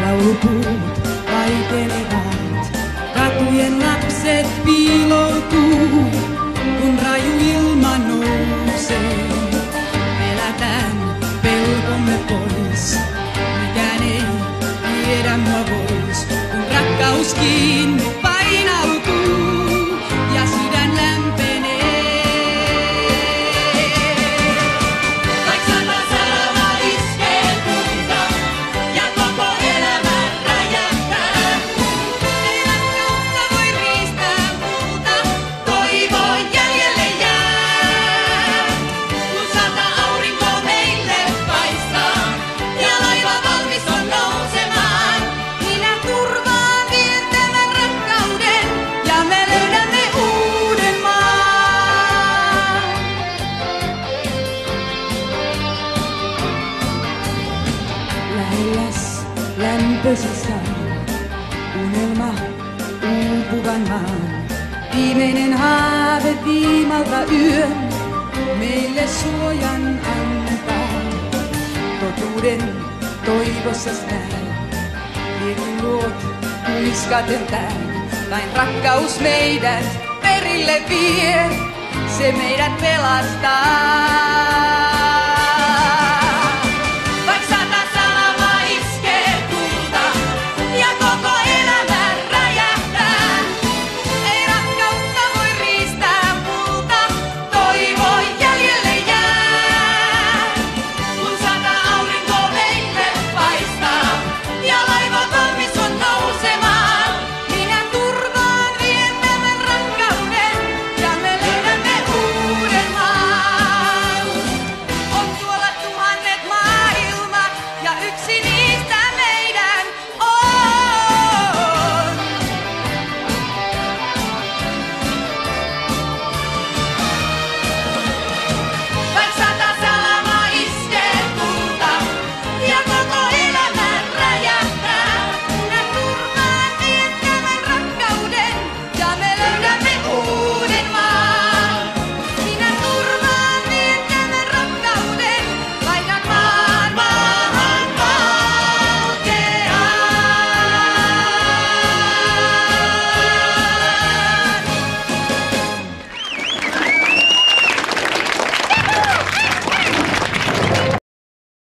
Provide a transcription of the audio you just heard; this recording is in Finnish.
Laulupuut vaikenivat, katujen lapset piiloutuu, kun raju ilma nousee. Pelätään pelkomme pois, mikään ei viedä mua pois, kun rakkaus kiinni painautuu ja sydän lämpenee. Lämpöisessä unelma uupuvan maan. Viimeinen haave viimalta yön meille suojan antaa. Totuuden toivossa näen, viekin luot kuiskaten tään. Vain rakkaus meidät perille vie, se meidät pelastaa. Yksin